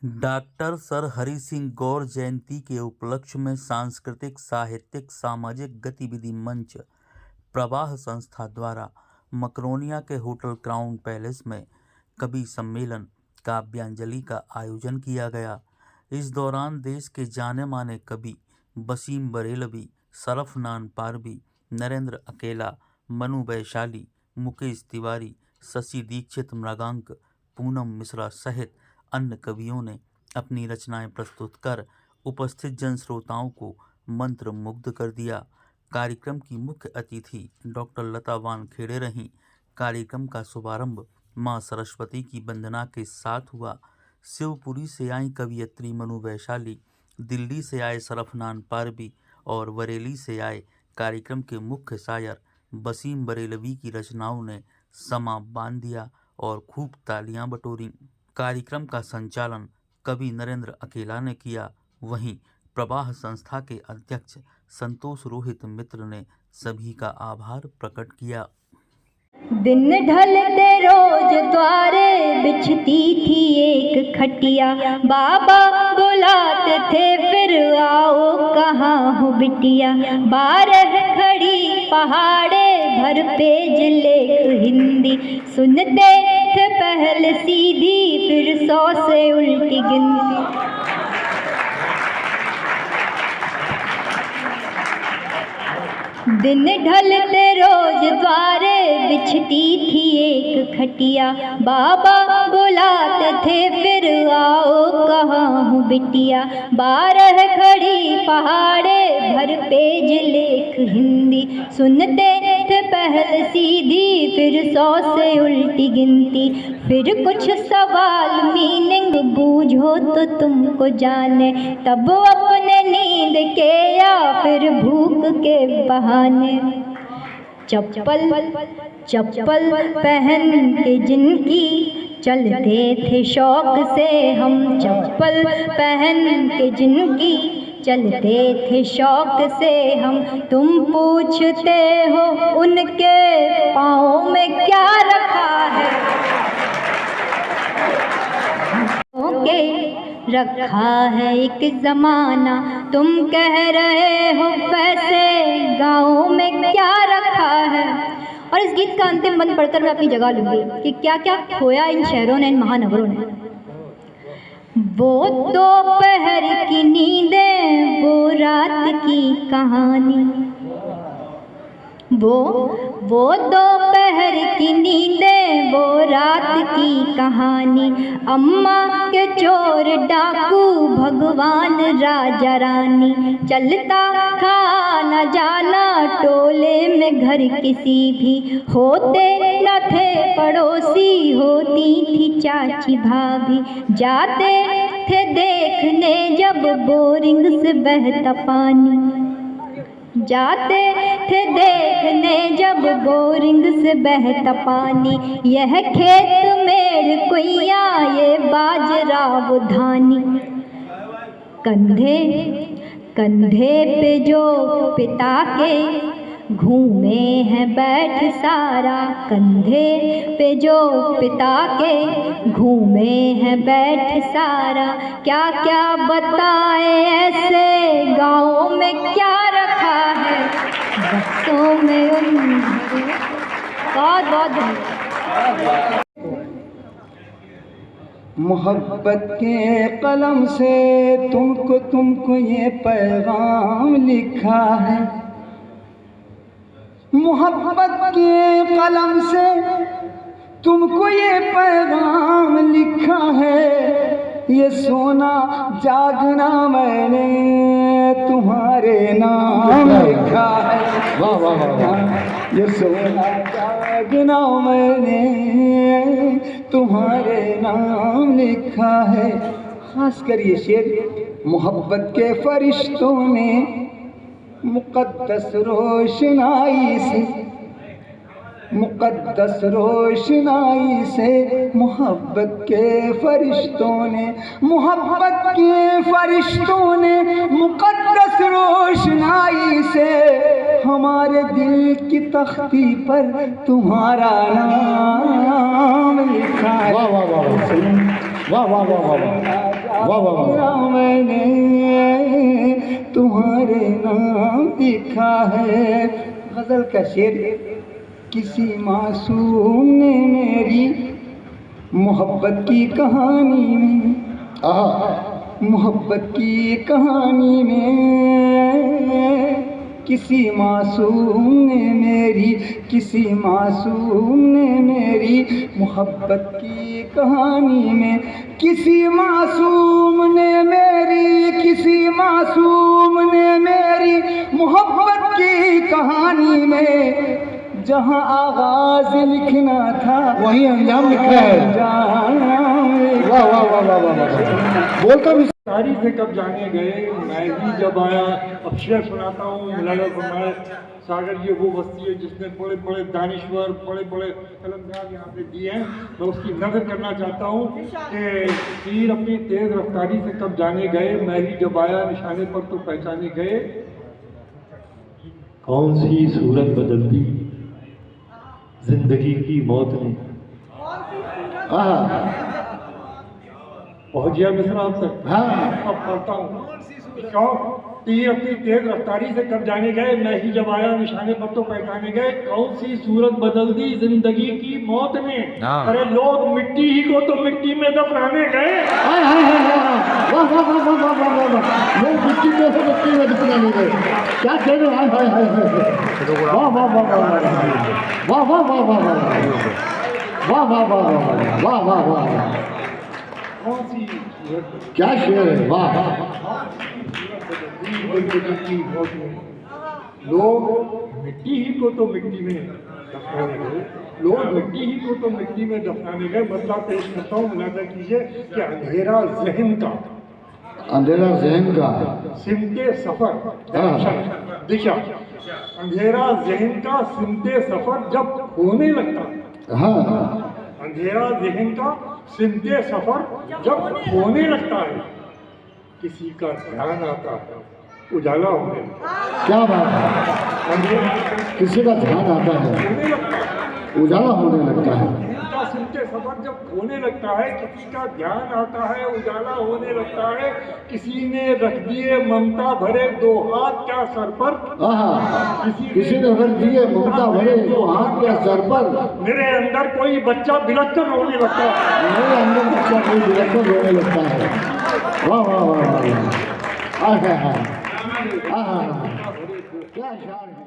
Doctor sir Hari Singh गौर जयंती के उपलक्ष्य में सांस्कृतिक साहित्यिक सामाजिक गतिविधि मंच प्रवाह संस्था द्वारा मकरोनिया के होटल क्राउन पैलेस में कवि सम्मेलन काव्यांजलि का आयोजन किया गया। इस दौरान देश के जाने माने कवि वसीम बरेलवी, शरफनान पारवी, नरेंद्र अकेला, मनु वैशाली, मुकेश तिवारी, शशि दीक्षित मृगांक, पूनम मिश्रा सहित अन्य कवियों ने अपनी रचनाएं प्रस्तुत कर उपस्थित जन श्रोताओं को मंत्र मुग्ध कर दिया। कार्यक्रम की मुख्य अतिथि डॉक्टर लता वानखेड़े रहीं। कार्यक्रम का शुभारंभ मां सरस्वती की वंदना के साथ हुआ। शिवपुरी से आई कवियत्री मनु वैशाली, दिल्ली से आए शरफनान पारवी और बरेली से आए कार्यक्रम के मुख्य शायर वसीम बरेलवी की रचनाओं ने समा बांध दिया और खूब तालियां बटोरी। कार्यक्रम का संचालन कवि नरेंद्र अकेला ने किया। वहीं प्रवाह संस्था के अध्यक्ष संतोष रोहित मित्र ने सभी का आभार प्रकट किया। दिन ढलते रोज द्वारे बिछती थी एक खटिया, बाबा बुलाते थे फिर आओ कहाँ हो बिटिया। बारह खड़ी पहाड़े भर पेज लेख हिंदी, सुनते थे पहले सीधी फिर 100 से उल्टी गिनती। दिन ढलते रोज द्वारे बिछती थी एक खटिया, बाबा बुलाते थे फिर आओ कहाँ हूँ बिटिया। 12 खड़ी पहाड़े भर पेज लेख हिंदी, सुनते थे पहले सीधी फिर 100 से उल्टी गिनती। फिर कुछ सवाल मीनिंग बूझो तो तुमको जाने, तब अपने नींद के या फिर भूख के बहाने। चप्पल पहन के जिनकी चलते थे शौक से हम, चप्पल पहन के जिनकी चलते थे शौक से हम। तुम पूछते हो उनके पाँव में क्या रखा है, रखा है एक ज़माना। तुम कह रहे हो वैसे गाँव में क्या रखा है। और इस गीत का अंतिम बंद पढ़कर मैं अपनी जगह लूँगी कि क्या क्या खोया इन शहरों ने, इन महानगरों ने। वो दोपहर की नींदें, वो रात की कहानी, वो दोपहर की नींदें, वो रात की कहानी। अम्मा के चोर डाकू, भगवान राजा रानी। चलता खाना जाना टोले में घर किसी भी, होते न थे पड़ोसी होती थी चाची भाभी। जाते थे देखने जब बोरिंग से बहता पानी, जाते थे देखने जब बोरिंग से बहता पानी। यह खेत मेड़ कुइया, ये बाजरा वो धानी। कंधे पे जो पिता के घूमे हैं बैठ सारा, कंधे पे जो पिता के घूमे हैं बैठ सारा। क्या क्या बताए ऐसे गाँव में क्या रखा है, बक्सों में उन। बहुत धन्यवाद। मोहब्बत के कलम से तुमको ये पैगाम लिखा है। मोहब्बत के कलम से तुमको ये पैगाम लिखा है। ये सोना जागना मैंने तुम्हारे नाम लिखा है। वाह वाह वाह। ये सोना जागना मैंने तुम्हारे नाम लिखा है। खास कर ये शेर मोहब्बत के फरिश्तों ने मुक़द्दस रोशनाई से, मुक़द्दस रोशनाई से मोहब्बत के फरिश्तों ने, मोहब्बत के फरिश्तों ने मुक़द्दस रोशनाई से हमारे दिल की तख्ती पर तुम्हारा नाम लिखा है। वाह वाह वाह वाह वाह वाह वाह वाह। मैंने तुम्हारे नाम लिखा है। गजल का शेर, किसी मासूम ने मेरी मोहब्बत की कहानी में, मोहब्बत की कहानी में, किसी मासूम ने मेरी, किसी मासूम ने मेरी मोहब्बत की कहानी में, किसी मासूम ने मेरी, किसी मासूम ने मेरी मोहब्बत की कहानी में, जहाँ आगाज लिखना था वही अंजाम लिखा है। वाह वाह वाह वाह वाह। बोलता भी तारी से कब जाने गए मैं ही जब आया। अब शेर सुनाता हूँ। मौलाना फरमाए सागर ये वो बस्ती है जिसने बड़े बड़े दानिश्वर, बड़े बड़े कलमकार यहाँ पे दिए हैं। मैं उसकी नज़र करना चाहता हूँ कि तीर अपनी तेज रफ्तारी से कब जाने गए, मैं ही जब आया निशाने पर तो पहचाने गए। कौन सी सूरत बदलती जिंदगी की मौत ने। पहुँच गया मिश्रा अब तक। हाँ। अब पढ़ता हूँ। तीर अपनी तेज रफ्तारी से कब जाने गए, मैं ही जब आया निशाने पर तो पहचाने गए। कौन सी सूरत बदल दी जिंदगी की मौत ने। अरे लोग मिट्टी ही को तो मिट्टी में दफनाने गए। हाय हाय हाय हाय। वाह वाह वाह वाह वाह वाह वाह। लोग मिट्टी में से मिट्टी में दफनाने गए। क्या कह रहे हैं? हाय हाय हाय हाय। वाह वाह वाह वाह वाह वाह वाह वाह वाह वाह वाह वाह वाह वाह वाह। कौन सी सूरत क्या शेर है। वाह। जिंदगी की मौत में। लोग मिट्टी ही को तो मिट्टी में दफनाने गए। लोग मिट्टी ही को तो मिट्टी में दफनाने गए। मसला पेश करता हूँ, मुलाजा कीजिए कि अंधेरा जहन का, अंधेरा जहन का सिमते सफर दिशा, अंधेरा जहन का सिमते सफर जब होने लगता। हाँ। अंधेरा जहन का सिमते सफर जब होने लगता है, किसी का ध्यान आता है उजाला होने लगता है। क्या बात है। अंधेरा किसी का ध्यान आता है, होने लगता है। उजाला होने लगता है। का सिमते सफर जब होने लगता है, किसी का ध्यान आता है उजाला होने लगता है। किसी ने रख दिए ममता भरे दो हाथ क्या सर पर। किसी ने रख दिए ममता भरे दो हाथ क्या सर पर। मेरे अंदर कोई बच्चा बिलख कर रोने लगता है। मेरे अंदर बच्चा कोई बिलख कर रोने लगता है। वाह वाह वाह वाह। क्या शान है।